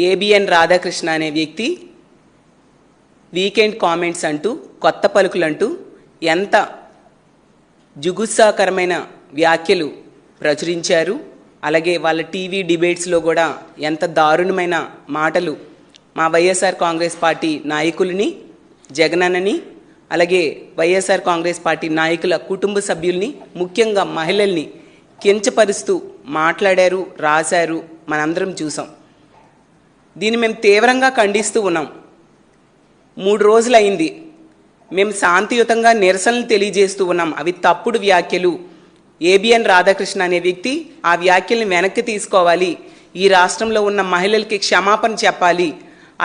ABN Radhakrishna అనే వ్యక్తి weekend comments అంటూ కొత్త పలుకులంటూ ఎంత జుగుత్సాకరమైన వ్యాఖ్యలు ప్రచురించారు. అలాగే వాళ్ళ టీవీ డిబేట్స్లో కూడా ఎంత దారుణమైన మాటలు మా వైఎస్ఆర్ కాంగ్రెస్ పార్టీ నాయకులని, జగనన్నని, అలాగే వైఎస్ఆర్ కాంగ్రెస్ పార్టీ నాయకుల కుటుంబ సభ్యుల్ని, ముఖ్యంగా మహిళల్ని కించపరుస్తూ మాట్లాడారు, రాశారు. మనందరం చూసాం. దీన్ని మేము తీవ్రంగా ఖండిస్తూ ఉన్నాం. 3 రోజులు అయింది. మేము శాంతియుతంగా నిరసనలు తెలియజేస్తూ ఉన్నాం. అవి తప్పుడు వ్యాఖ్యలు. ఏబిఎన్ రాధాకృష్ణ అనే వ్యక్తి ఆ వ్యాఖ్యల్ని వెనక్కి తీసుకోవాలి. ఈ రాష్ట్రంలో ఉన్న మహిళలకి క్షమాపణ చెప్పాలి.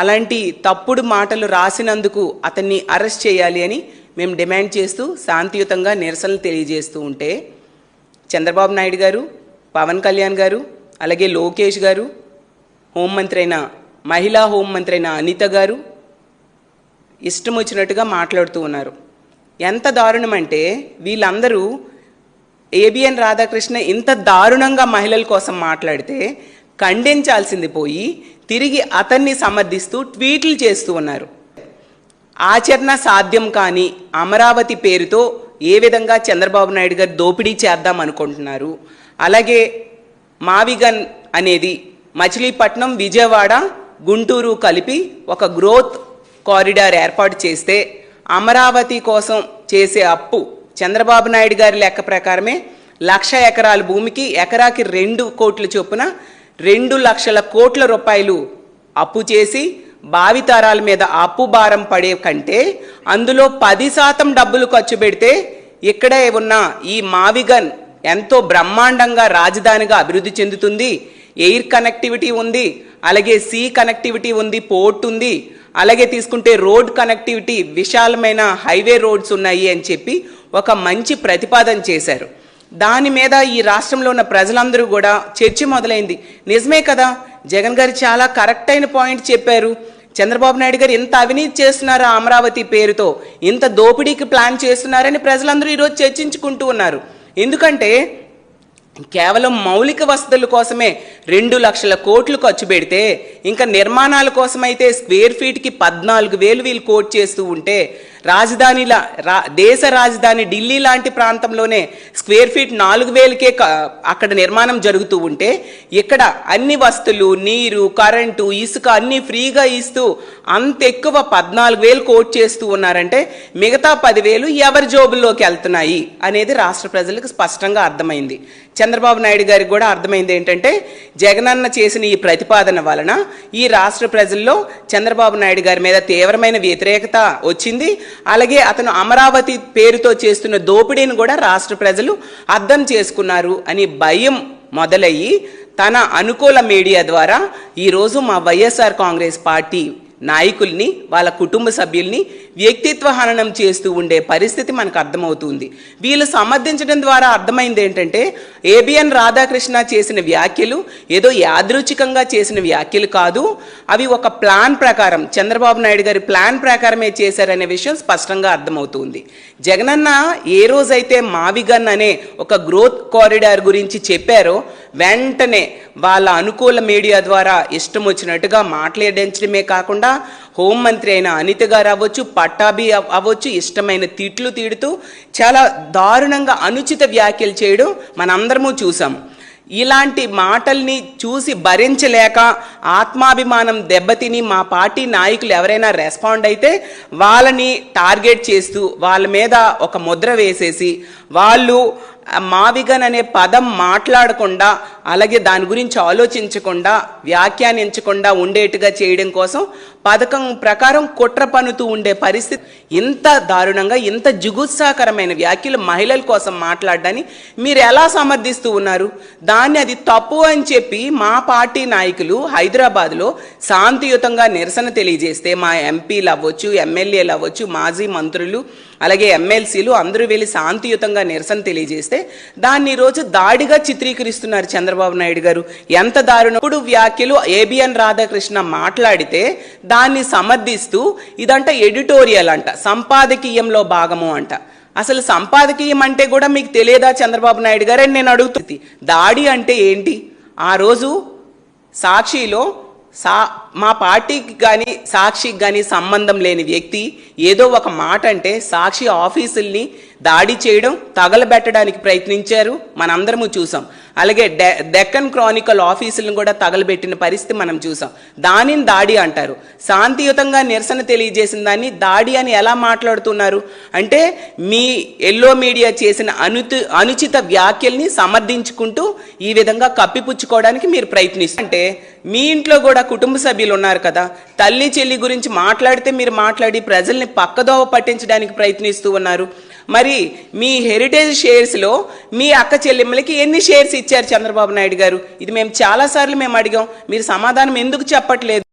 అలాంటి తప్పుడు మాటలు రాసినందుకు అతన్ని అరెస్ట్ చేయాలి అని మేము డిమాండ్ చేస్తూ శాంతియుతంగా నిరసనలు తెలియజేస్తూ ఉంటే చంద్రబాబు నాయుడు గారు, పవన్ కళ్యాణ్ గారు, అలాగే లోకేష్ గారు, మహిళా హోంమంత్రి అయిన అనిత గారు ఇష్టం వచ్చినట్టుగా మాట్లాడుతూ ఉన్నారు. ఎంత దారుణం అంటే వీళ్ళందరూ ఏబిఎన్ రాధాకృష్ణ ఇంత దారుణంగా మహిళల కోసం మాట్లాడితే ఖండించాల్సింది పోయి తిరిగి అతన్ని సమర్థిస్తూ ట్వీట్లు చేస్తూ ఉన్నారు. ఆచరణ సాధ్యం కాని అమరావతి పేరుతో ఏ విధంగా చంద్రబాబు నాయుడు గారు దోపిడీ చేద్దాం అనుకుంటున్నారు. అలాగే మావిగన్ అనేది మచిలీపట్నం, విజయవాడ, గుంటూరు కలిపి ఒక గ్రోత్ కారిడార్ ఏర్పాటు చేస్తే అమరావతి కోసం చేసే అప్పు చంద్రబాబు నాయుడు గారి లెక్క ప్రకారమే 1,00,000 ఎకరాల భూమికి ఎకరాకి 2 కోట్ల చొప్పున 2 లక్షల కోట్ల రూపాయలు అప్పు చేసి భావితరాల మీద అప్పు భారం పడే కంటే అందులో 10% డబ్బులు ఖర్చు పెడితే ఇక్కడే ఉన్న ఈ మావిగన్ ఎంతో బ్రహ్మాండంగా రాజధానిగా అభివృద్ధి చెందుతుంది. ఎయిర్ కనెక్టివిటీ ఉంది, అలాగే సీ కనెక్టివిటీ ఉంది, పోర్ట్ ఉంది, అలాగే తీసుకుంటే రోడ్ కనెక్టివిటీ, విశాలమైన హైవే రోడ్స్ ఉన్నాయి అని చెప్పి ఒక మంచి ప్రతిపాదన చేశారు. దాని మీద ఈ రాష్ట్రంలో ఉన్న ప్రజలందరూ కూడా చర్చ మొదలైంది. నిజమే కదా, జగన్ గారు చాలా కరెక్ట్ అయిన పాయింట్ చెప్పారు. చంద్రబాబు నాయుడు గారు ఇంత అవినీతి చేస్తున్నారా అమరావతి పేరుతో, ఇంత దోపిడీకి ప్లాన్ చేస్తున్నారని ప్రజలందరూ ఈరోజు చర్చించుకుంటూ ఉన్నారు. ఎందుకంటే కేవలం మౌలిక వసతుల కోసమే 2 లక్షల కోట్లు ఖర్చు పెడితే ఇంకా నిర్మాణాల కోసమైతే స్క్వేర్ ఫీట్కి 14,000 వీళ్ళు కోట్ చేస్తూ ఉంటే దేశ రాజధాని ఢిల్లీ లాంటి ప్రాంతంలోనే స్క్వేర్ ఫీట్ 4,000కే అక్కడ నిర్మాణం జరుగుతూ ఉంటే ఇక్కడ అన్ని వస్తువులు, నీరు, కరెంటు, ఇసుక అన్ని ఫ్రీగా ఇస్తూ అంత ఎక్కువ 14,000 కోట్ చేస్తూ ఉన్నారంటే మిగతా 10,000 ఎవరి జోబుల్లోకి వెళ్తున్నాయి అనేది రాష్ట్ర ప్రజలకు స్పష్టంగా అర్థమైంది. చంద్రబాబు నాయుడు గారికి కూడా అర్థమైంది ఏంటంటే జగనన్న చేసిన ఈ ప్రతిపాదన వలన ఈ రాష్ట్ర ప్రజల్లో చంద్రబాబు నాయుడు గారి మీద తీవ్రమైన వ్యతిరేకత వచ్చింది. అలాగే అతను అమరావతి పేరుతో చేస్తున్న దోపిడీని కూడా రాష్ట్ర ప్రజలు అర్థం చేసుకున్నారు అని భయం మొదలయ్యి తన అనుకూల మీడియా ద్వారా ఈరోజు మా వైఎస్ఆర్ కాంగ్రెస్ పార్టీ నాయకుల్ని, వాళ్ళ కుటుంబ సభ్యుల్ని వ్యక్తిత్వ హననం చేస్తూ ఉండే పరిస్థితి మనకు అర్థమవుతుంది. వీళ్ళు సమర్థించడం ద్వారా అర్థమైంది ఏంటంటే ఏబిఎన్ రాధాకృష్ణ చేసిన వ్యాఖ్యలు ఏదో యాదృచ్ఛికంగా చేసిన వ్యాఖ్యలు కాదు, అవి ఒక ప్లాన్ ప్రకారం, చంద్రబాబు నాయుడు గారి ప్లాన్ ప్రకారమే చేశారనే విషయం స్పష్టంగా అర్థమవుతుంది. జగనన్న ఏ రోజైతే మావిగన్ అనే ఒక గ్రోత్ కారిడార్ గురించి చెప్పారో వెంటనే వాళ్ళ అనుకూల మీడియా ద్వారా ఇష్టం వచ్చినట్టుగా మాట్లాడించడమే కాకుండా హోంమంత్రి అయిన అనిత గారు అవ్వచ్చు, పట్టాభి అవ్వచ్చు, ఇష్టమైన తిట్లు తీడుతూ చాలా దారుణంగా అనుచిత వ్యాఖ్యలు చేయడం మనందరము చూసాం. ఇలాంటి మాటల్ని చూసి భరించలేక ఆత్మాభిమానం దెబ్బతిని మా పార్టీ నాయకులు ఎవరైనా రెస్పాండ్ అయితే వాళ్ళని టార్గెట్ చేస్తూ వాళ్ళ మీద ఒక ముద్ర వేసేసి వాళ్ళు మావిగన్ అనే పదం మాట్లాడకుండా, అలాగే దాని గురించి ఆలోచించకుండా, వ్యాఖ్యానించకుండా ఉండేట్టుగా చేయడం కోసం పథకం ప్రకారం కుట్ర పన్నుతూ ఉండే పరిస్థితి. ఇంత దారుణంగా, ఇంత జుగుత్సాకరమైన వ్యాఖ్యలు మహిళల కోసం మాట్లాడడాన్ని మీరు ఎలా సమర్థిస్తూ ఉన్నారు? దాన్ని అది తప్పు అని చెప్పి మా పార్టీ నాయకులు హైదరాబాద్లో శాంతియుతంగా నిరసన తెలియజేస్తే మా ఎంపీలు అవ్వచ్చు, ఎమ్మెల్యేలు అవ్వచ్చు, మాజీ మంత్రులు, అలాగే ఎమ్మెల్సీలు అందరూ వెళ్ళి శాంతియుతంగా నిరసన తెలియజేస్తే దాన్ని ఈరోజు దాడిగా చిత్రీకరిస్తున్నారు చంద్రబాబు నాయుడు గారు. ఎంత దారుణప్పుడు వ్యాఖ్యలు ఏబిఎన్ రాధాకృష్ణ మాట్లాడితే దాన్ని సమర్థిస్తూ ఇదంట ఎడిటోరియల్ అంట, సంపాదకీయంలో భాగము అంట. అసలు సంపాదకీయం అంటే కూడా మీకు తెలియదా చంద్రబాబు నాయుడు గారు అని నేను అడుగుతుంది. దాడి అంటే ఏంటి? ఆ రోజు సాక్షిలో మా పార్టీకి కానీ సాక్షికి కానీ సంబంధం లేని వ్యక్తి ఏదో ఒక మాట అంటే సాక్షి ఆఫీసుల్ని దాడి చేయడం, తగలబెట్టడానికి ప్రయత్నించారు, మనందరము చూసాం. అలాగే డెక్కన్ క్రానికల్ ఆఫీసులను కూడా తగలబెట్టిన పరిస్థితి మనం చూసాం. దానిని దాడి అంటారు. శాంతియుతంగా నిరసన తెలియజేసిన దాన్ని దాడి అని ఎలా మాట్లాడుతున్నారు అంటే, మీ ఎల్లో మీడియా చేసిన అనుచిత వ్యాఖ్యల్ని సమర్థించుకుంటూ ఈ విధంగా కప్పిపుచ్చుకోవడానికి మీరు ప్రయత్నిస్తుంటే, మీ ఇంట్లో కూడా కుటుంబ సభ్యులు ఉన్నారు కదా, తల్లి చెల్లి గురించి మాట్లాడితే మీరు మాట్లాడి ప్రజల్ని పక్కదోవ పట్టించడానికి ప్రయత్నిస్తూ ఉన్నారు. మరి మీ హెరిటేజ్ షేర్స్లో మీ అక్క చెల్లెమ్మలకి ఎన్ని షేర్స్ ఇచ్చారు చంద్రబాబు నాయుడు గారు? ఇది మేము చాలాసార్లు అడిగాం, మీరు సమాధానం ఎందుకు చెప్పట్లేదు?